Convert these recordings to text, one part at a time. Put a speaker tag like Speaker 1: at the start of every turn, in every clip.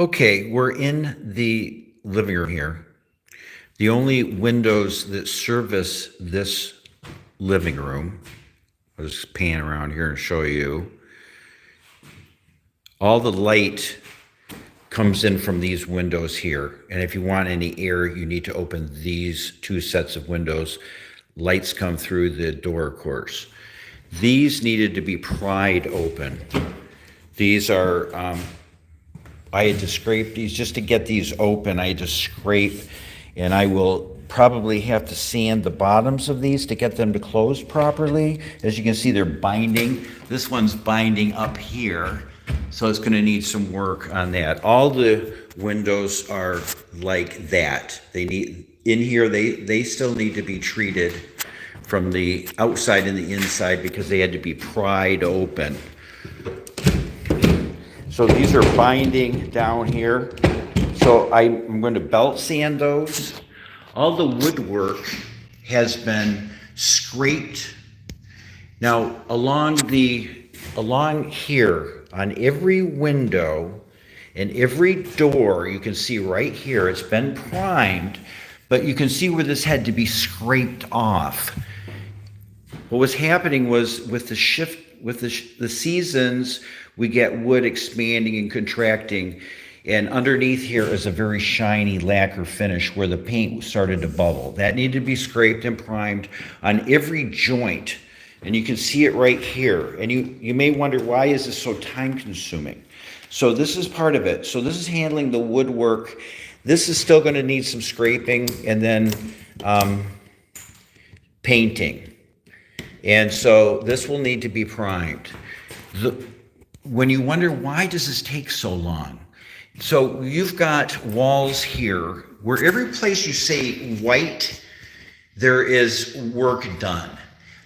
Speaker 1: Okay, we're in the living room here. The only windows that service this living room, I'll just pan around here and show you. All the light comes in from these windows here. And if you want any air, you need to open these two sets of windows. Lights come through the door, of course. These needed to be pried open. These are, I had to scrape these just to get these open. I had to scrape, and I will probably have to sand the bottoms of these to get them to close properly. As you can see, they're binding. This one's binding up here, so it's going to need some work on that. All the windows are like that. They need, in here, they still need to be treated from the outside and the inside because they had to be pried open. So these are binding down here. So I'm going to belt sand those. All the woodwork has been scraped. Now along here on every window and every door, you can see right here, it's been primed, but you can see where this had to be scraped off. What was happening was with the shift, with the seasons, we get wood expanding and contracting, and underneath here is a very shiny lacquer finish where the paint started to bubble. That needed to be scraped and primed on every joint, and you can see it right here. And you may wonder, why is this so time consuming? So this is part of it. So this is handling the woodwork. This is still going to need some scraping and then painting. And so this will need to be primed. When you wonder, why does this take so long? So you've got walls here where every place you say white, there is work done.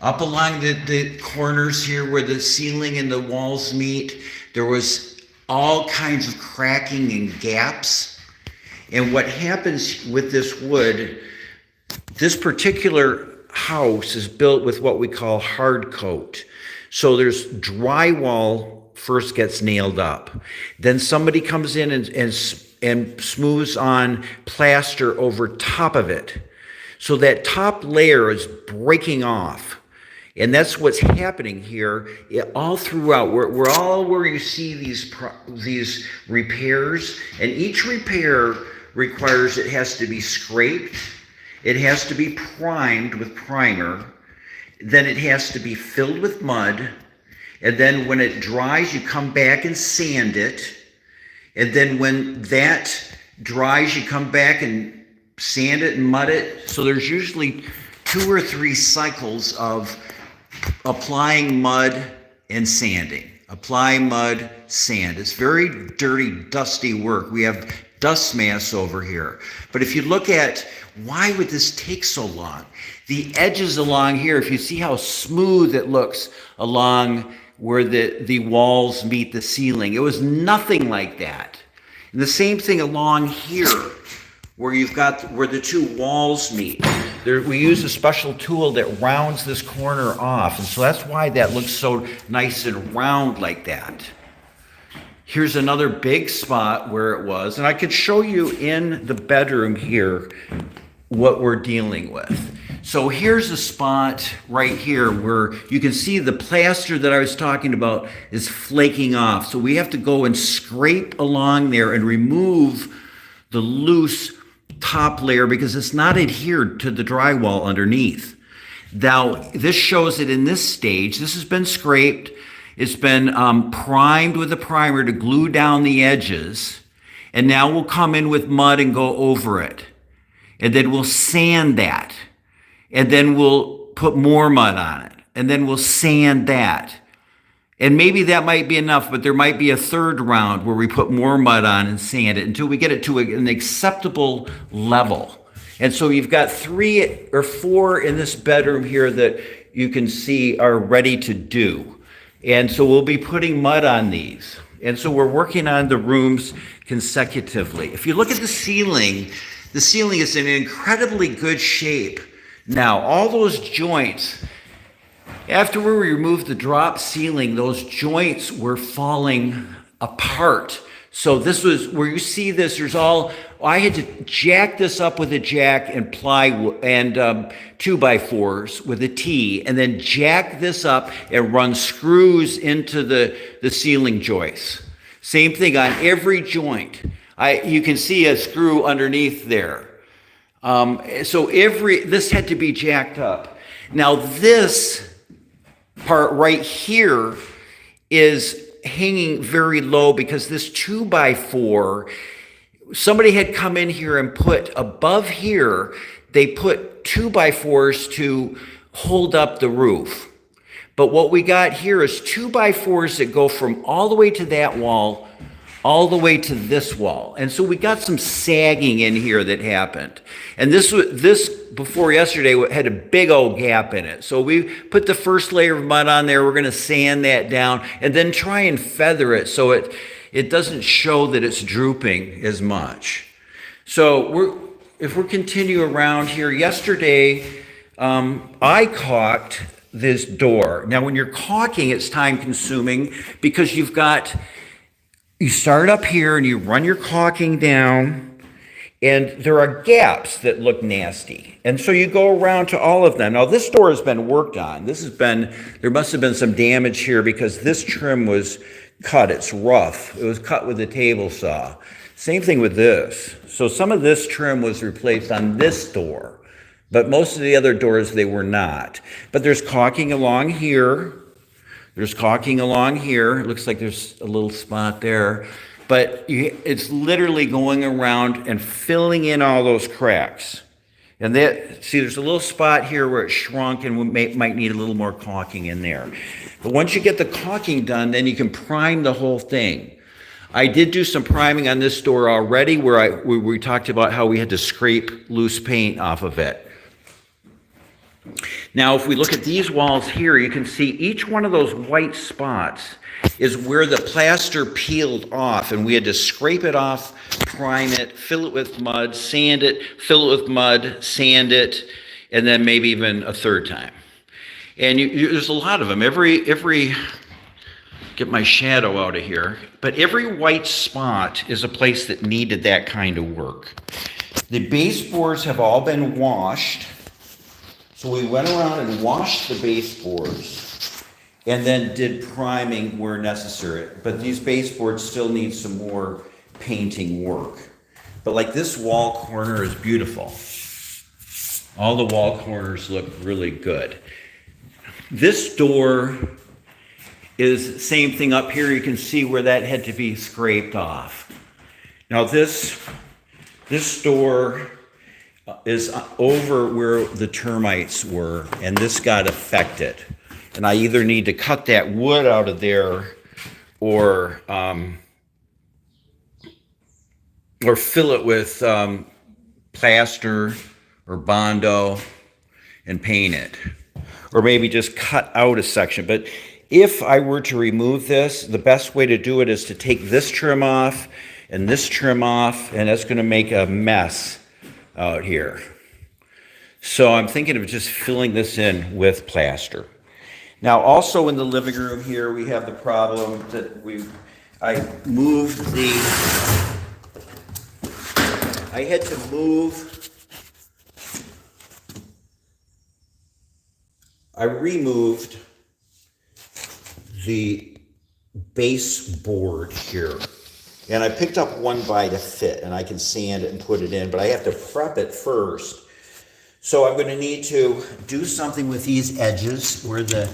Speaker 1: Up along the corners here where the ceiling and the walls meet, there was all kinds of cracking and gaps. And what happens with this wood, this particular house is built with what we call hard coat. So there's drywall first gets nailed up. Then somebody comes in and smooths on plaster over top of it. So that top layer is breaking off. And that's what's happening here all throughout. We're all where you see these repairs. And each repair requires, it has to be scraped. It has to be primed with primer. Then it has to be filled with mud. And then when it dries, you come back and sand it. And then when that dries, you come back and sand it and mud it. So there's usually 2 or 3 cycles of applying mud and sanding. Apply mud, sand. It's very dirty, dusty work. We have dust mass over here. But if you look at why would this take so long? The edges along here, if you see how smooth it looks along where the walls meet the ceiling, it was nothing like that. And the same thing along here, where you've got where the 2 walls meet. We use a special tool that rounds this corner off, and so that's why that looks so nice and round like that. Here's another big spot where it was, and I could show you in the bedroom here what we're dealing with. So here's a spot right here where you can see the plaster that I was talking about is flaking off. So we have to go and scrape along there and remove the loose top layer because it's not adhered to the drywall underneath. Now, this shows it in this stage. This has been scraped. It's been primed with a primer to glue down the edges. And now we'll come in with mud and go over it. And then we'll sand that. And then we'll put more mud on it. And then we'll sand that. And maybe that might be enough, but there might be a third round where we put more mud on and sand it until we get it to an acceptable level. And so you've got 3 or 4 in this bedroom here that you can see are ready to do. And so we'll be putting mud on these. And so we're working on the rooms consecutively. If you look at the ceiling is in incredibly good shape. Now, all those joints, after we removed the drop ceiling, those joints were falling apart. So this was where you see this. I had to jack this up with a jack and plywood and 2x4s with a T, and then jack this up and run screws into the ceiling joists. Same thing on every joint. You can see a screw underneath there. So this had to be jacked up. Now this part right here is hanging very low because this 2x4, somebody had come in here and put above here, they put 2x4s to hold up the roof. But what we got here is 2x4s that go from all the way to that wall, all the way to this wall. And so we got some sagging in here that happened. And this before yesterday had a big old gap in it. So we put the first layer of mud on there. We're going to sand that down and then try and feather it so it doesn't show that it's drooping as much. So if we continue around here, yesterday I caulked this door. Now when you're caulking, it's time consuming because you start up here and you run your caulking down, and there are gaps that look nasty. And so you go around to all of them. Now this door has been worked on. There must have been some damage here because this trim was cut. It's rough. It was cut with a table saw. Same thing with this. So some of this trim was replaced on this door, but most of the other doors, they were not. But there's caulking along here. There's caulking along here. It looks like there's a little spot there. But it's literally going around and filling in all those cracks. And see, there's a little spot here where it shrunk and might need a little more caulking in there. But once you get the caulking done, then you can prime the whole thing. I did do some priming on this door already where we talked about how we had to scrape loose paint off of it. Now, if we look at these walls here, you can see each one of those white spots is where the plaster peeled off, and we had to scrape it off, prime it, fill it with mud, sand it, fill it with mud, sand it, and then maybe even a third time. And there's a lot of them. Get my shadow out of here, but every white spot is a place that needed that kind of work. The baseboards have all been washed. So we went around and washed the baseboards and then did priming where necessary. But these baseboards still need some more painting work. But like this wall corner is beautiful. All the wall corners look really good. This door is same thing up here. You can see where that had to be scraped off. Now this door is over where the termites were, and this got affected. And I either need to cut that wood out of there or fill it with plaster or Bondo and paint it. Or maybe just cut out a section. But if I were to remove this, the best way to do it is to take this trim off and this trim off, and that's going to make a mess out here. So I'm thinking of just filling this in with plaster. Now also in the living room here, we have the problem that I had to move, I removed the baseboard here. And I picked up one by to fit, and I can sand it and put it in, but I have to prep it first. So I'm going to need to do something with these edges where the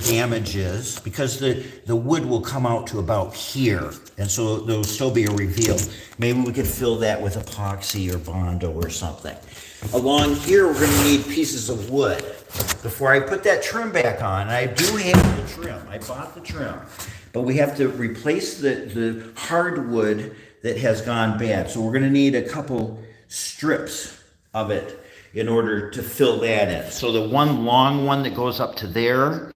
Speaker 1: damage is, because the wood will come out to about here, and so there'll still be a reveal. Maybe we could fill that with epoxy or Bondo or something. Along here, we're going to need pieces of wood. Before I put that trim back on, and I do have the trim. I bought the trim. But we have to replace the hardwood that has gone bad. So we're going to need a couple strips of it in order to fill that in. So the one long one that goes up to there,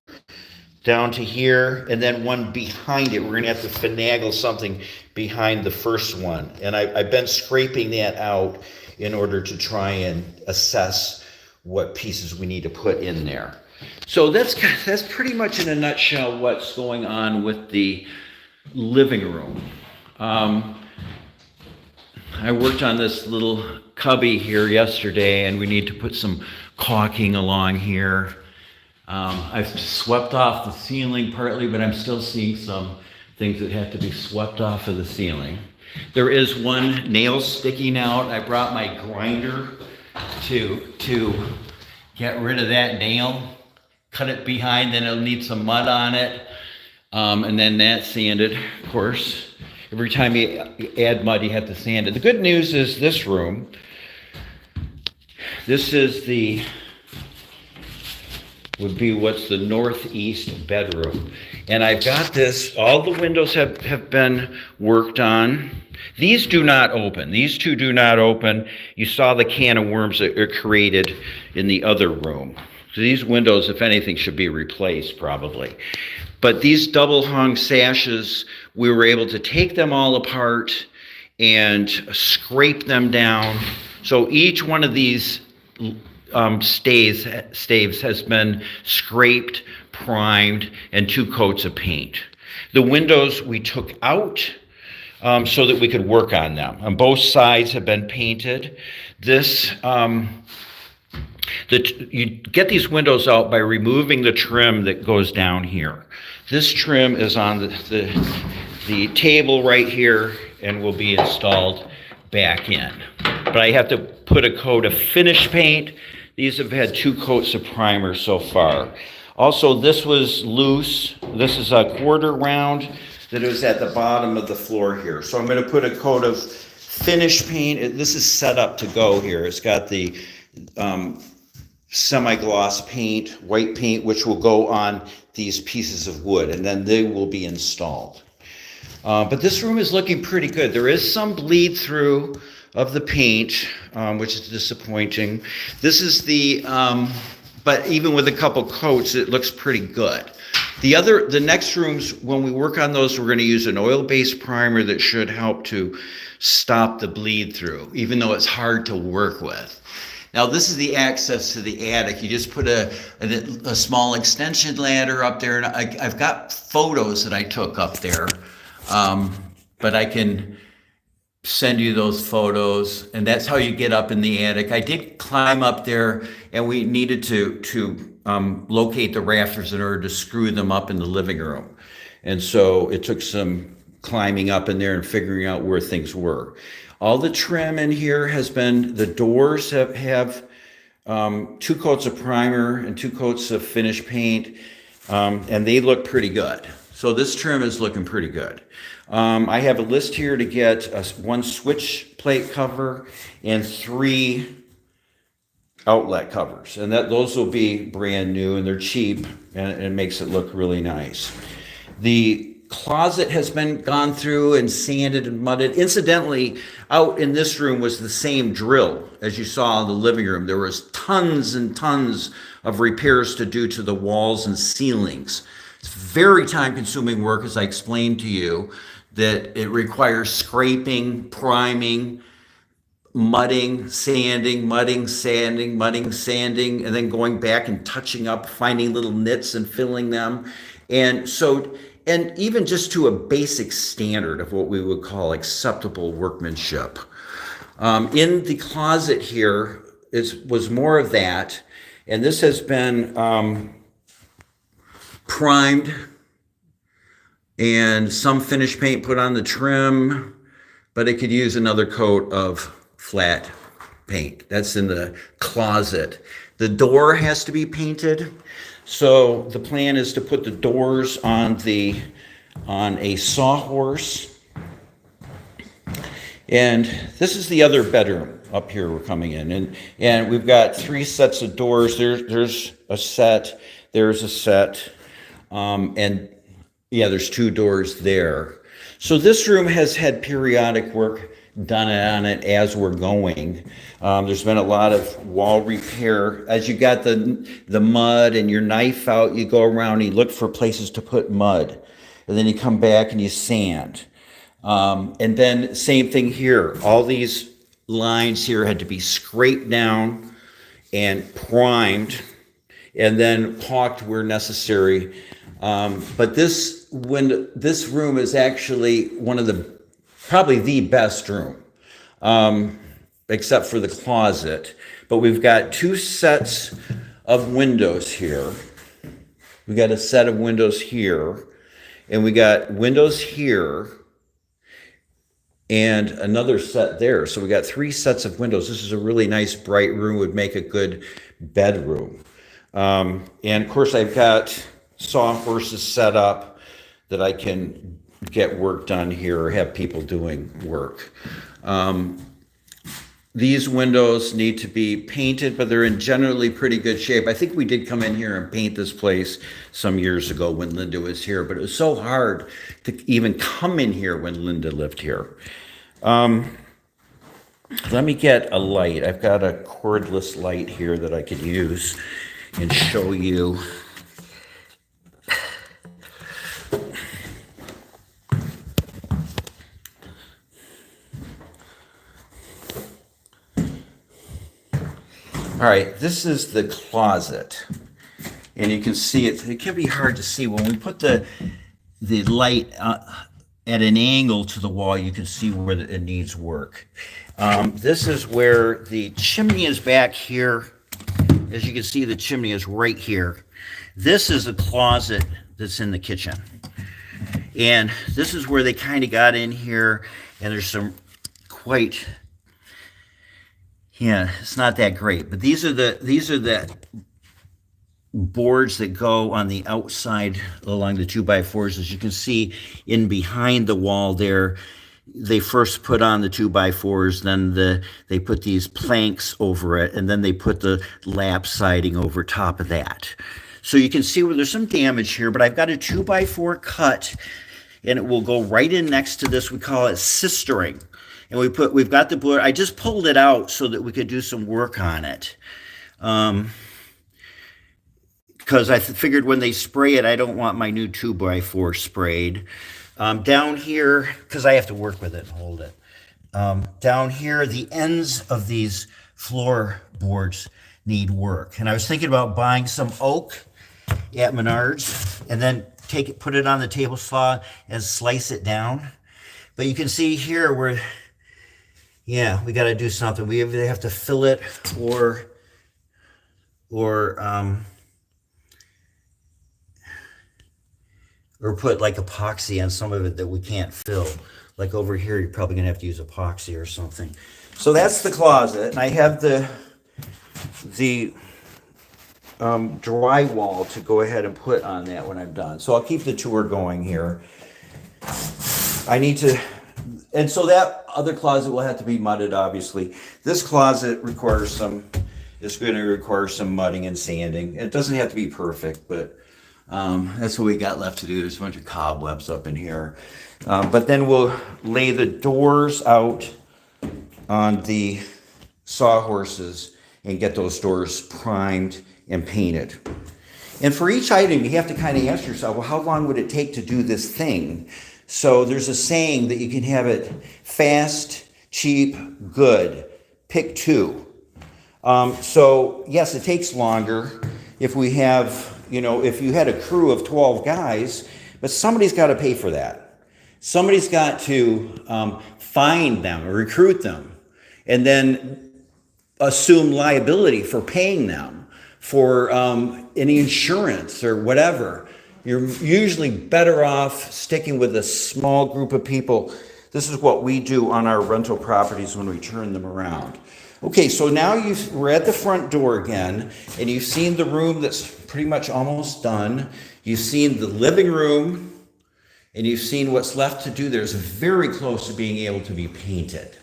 Speaker 1: down to here, and then one behind it. We're going to have to finagle something behind the first one. And I've been scraping that out in order to try and assess what pieces we need to put in there. So that's pretty much in a nutshell what's going on with the living room. I worked on this little cubby here yesterday, and we need to put some caulking along here. I've swept off the ceiling partly, but I'm still seeing some things that have to be swept off of the ceiling. There is one nail sticking out. I brought my grinder to get rid of that nail, cut it behind, then it'll need some mud on it, and then that's sanded, of course. Every time you add mud, you have to sand it. The good news is this room, this is would be what's the northeast bedroom. And I've got this, all the windows have been worked on. These do not open. These two do not open. You saw the can of worms that are created in the other room. So these windows, if anything, should be replaced probably. But these double hung sashes, we were able to take them all apart and scrape them down. So each one of these staves has been scraped, primed, and 2 coats of paint. The windows we took out so that we could work on them. On both sides have been painted. This, you get these windows out by removing the trim that goes down here. This trim is on the table right here and will be installed back in. But I have to put a coat of finish paint. These have had 2 coats of primer so far. Also, this was loose. This is a quarter round that was at the bottom of the floor here. So I'm going to put a coat of finish paint. This is set up to go here. It's got the semi-gloss paint, white paint, which will go on these pieces of wood, and then they will be installed. But this room is looking pretty good. There is some bleed through of the paint, which is disappointing. This is but even with a couple coats, it looks pretty good. The next rooms, when we work on those, we're going to use an oil-based primer that should help to stop the bleed through, even though it's hard to work with. Now, this is the access to the attic. You just put a small extension ladder up there, and I've got photos that I took up there, but I can send you those photos, and that's how you get up in the attic. I did climb up there, and we needed to locate the rafters in order to screw them up in the living room. And so it took some climbing up in there and figuring out where things were. All the trim in here has been, the doors have 2 coats of primer and 2 coats of finish paint, and they look pretty good. So this trim is looking pretty good. I have a list here to get 1 switch plate cover and 3 outlet covers, and those will be brand new, and they're cheap, and it makes it look really nice. The closet has been gone through and sanded and mudded. Incidentally, out in this room was the same drill as you saw in the living room. There was tons and tons of repairs to do to the walls and ceilings. It's very time-consuming work, as I explained to you, that it requires scraping, priming, mudding, sanding, mudding, sanding, mudding, sanding, and then going back and touching up, finding little nits and filling them. And even just to a basic standard of what we would call acceptable workmanship. In the closet here, was more of that, and this has been primed and some finish paint put on the trim, but it could use another coat of flat paint. That's in the closet. The door has to be painted. So the plan is to put the doors on a sawhorse. And this is the other bedroom up here we're coming in. And we've got 3 sets of doors. There's a set, there's a set, and yeah, there's 2 doors there. So this room has had periodic work done on it as we're going. There's been a lot of wall repair. As you got the mud and your knife out, you go around and you look for places to put mud. And then you come back and you sand. And then same thing here. All these lines here had to be scraped down and primed and then caulked where necessary. But this room is actually one of the probably the best room, except for the closet. But we've got 2 sets of windows here. We got a set of windows here, and we got windows here, and another set there. So we got 3 sets of windows. This is a really nice, bright room, would make a good bedroom. And of course, I've got sawhorses set up that I can get work done here or have people doing work. These windows need to be painted, but they're in generally pretty good shape. I think we did come in here and paint this place some years ago when Linda was here, but it was so hard to even come in here when Linda lived here. Let me get a light. I've got a cordless light here that I could use and show you. All right, this is the closet, and you can see it. It can be hard to see when we put the light at an angle to the wall. You can see where it needs work. This is where the chimney is back here. As you can see, the chimney is right here. This is a closet that's in the kitchen, and this is where they kind of got in here. And there's some quite. Yeah, it's not that great, but these are the boards that go on the outside along the 2x4s. As you can see in behind the wall there, they first put on the 2x4s, then they put these planks over it, and then they put the lap siding over top of that. So you can see where there's some damage here, but I've got a 2x4 cut, and it will go right in next to this. We call it sistering. And we've got the board. I just pulled it out so that we could do some work on it. Because I figured when they spray it, I don't want my new 2x4 sprayed. Down here, because I have to work with it and hold it. Down here, the ends of these floorboards need work. And I was thinking about buying some oak at Menards and then put it on the table saw and slice it down. But you can see here where, yeah, we got to do something. We either have to fill it or put like epoxy on some of it that we can't fill. Like over here, you're probably gonna have to use epoxy or something. So that's the closet, and I have the drywall to go ahead and put on that when I'm done. So I'll keep the tour going here. I need to. And so that other closet will have to be mudded, obviously. This closet is going to require some mudding and sanding. It doesn't have to be perfect, but that's what we got left to do. There's a bunch of cobwebs up in here. But then we'll lay the doors out on the sawhorses and get those doors primed and painted. And for each item, you have to kind of ask yourself, well, how long would it take to do this thing? So there's a saying that you can have it fast, cheap, good. Pick 2. So yes, it takes longer if we have, if you had a crew of 12 guys, but somebody's got to pay for that. Somebody's got to find them, or recruit them, and then assume liability for paying them for any insurance or whatever. You're usually better off sticking with a small group of people. This is what we do on our rental properties when we turn them around. Okay, so now we're at the front door again, and you've seen the room that's pretty much almost done. You've seen the living room, and you've seen what's left to do. There's very close to being able to be painted.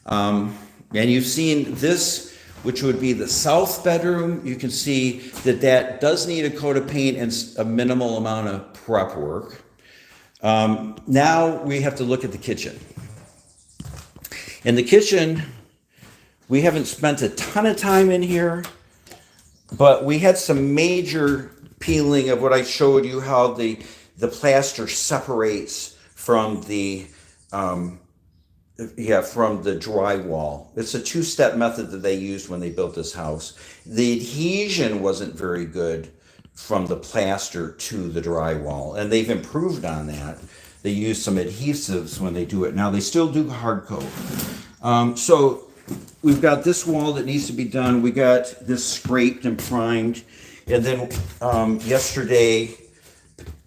Speaker 1: And you've seen this, which would be the south bedroom. You can see that does need a coat of paint and a minimal amount of prep work. Now we have to look at the kitchen. In the kitchen, we haven't spent a ton of time in here, but we had some major peeling of what I showed you, how the plaster separates from the drywall. It's a 2-step method that they used when they built this house. The adhesion wasn't very good from the plaster to the drywall, and they've improved on that. they use some adhesives when they do it. Now they still do hard coat. So we've got this wall that needs to be done. We got this scraped and primed. And then yesterday,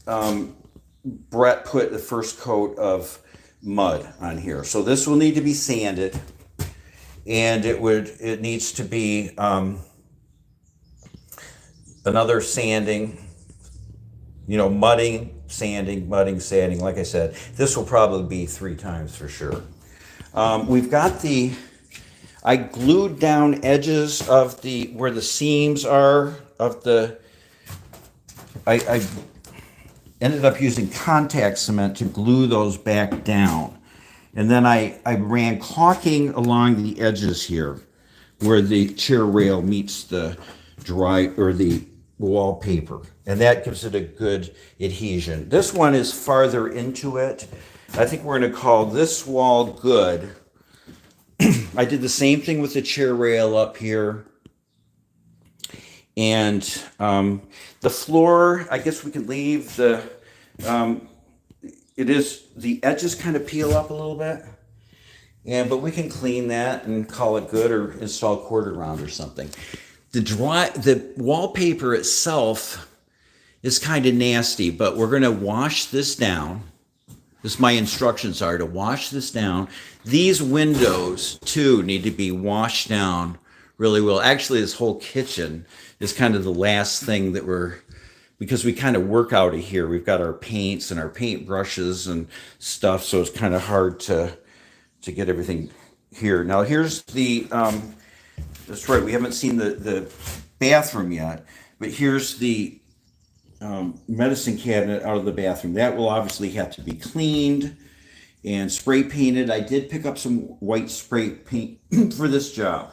Speaker 1: Brett put the first coat of mud on here. So this will need to be sanded, and it needs to be another sanding, mudding, sanding. Like I said, this will probably be 3 times for sure. We've got I glued down edges of where the seams are I ended up using contact cement to glue those back down. And then I ran caulking along the edges here where the chair rail meets the the wallpaper. And that gives it a good adhesion. This one is farther into it. I think we're going to call this wall good. I did the same thing with the chair rail up here. And the floor, I guess we could leave the edges kind of peel up a little bit. But we can clean that and call it good, or install quarter round or something. The wallpaper itself is kind of nasty, but we're going to wash this down. My instructions are to wash this down. These windows too need to be washed down really well. Actually, this whole kitchen is kind of the last thing that because we kind of work out of here. We've got our paints and our paint brushes and stuff, so it's kind of hard to get everything here. Now here's that's right, we haven't seen the bathroom yet, but here's the medicine cabinet out of the bathroom. That will obviously have to be cleaned and spray painted. I did pick up some white spray paint for this job.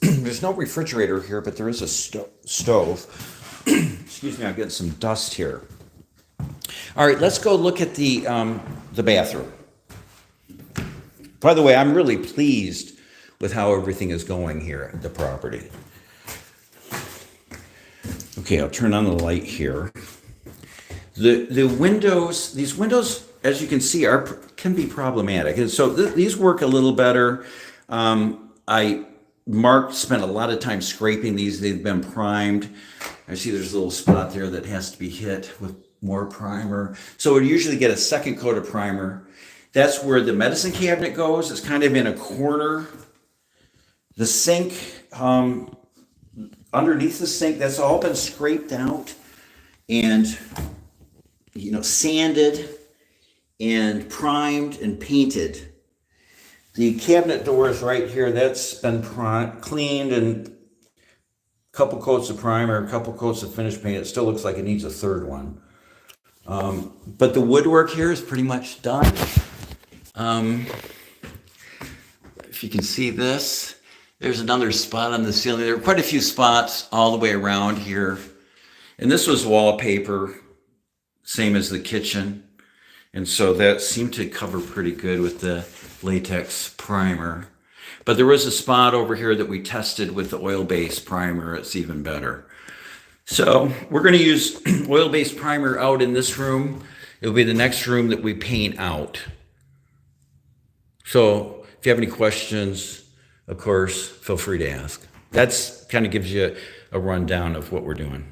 Speaker 1: There's no refrigerator here, but there is a stove. Excuse me, I'm getting some dust here. All right, let's go look at the bathroom. By the way, I'm really pleased with how everything is going here at the property. Okay, I'll turn on the light here. The windows, these windows, as you can see, can be problematic. And so these work a little better. Mark spent a lot of time scraping these. They've been primed. I see there's a little spot there that has to be hit with more primer. So we usually get a second coat of primer. That's where the medicine cabinet goes. It's kind of in a corner. The sink, underneath the sink, that's all been scraped out and sanded and primed and painted. The cabinet door is right here. That's been cleaned and a couple coats of primer, a couple coats of finish paint. It still looks like it needs a third one. But the woodwork here is pretty much done. If you can see this, there's another spot on the ceiling. There are quite a few spots all the way around here. And this was wallpaper, same as the kitchen. And so that seemed to cover pretty good with the latex primer. But there was a spot over here that we tested with the oil-based primer. It's even better. So we're going to use oil-based primer out in this room. It'll be the next room that we paint out. So if you have any questions, of course, feel free to ask. That's kind of gives you a rundown of what we're doing.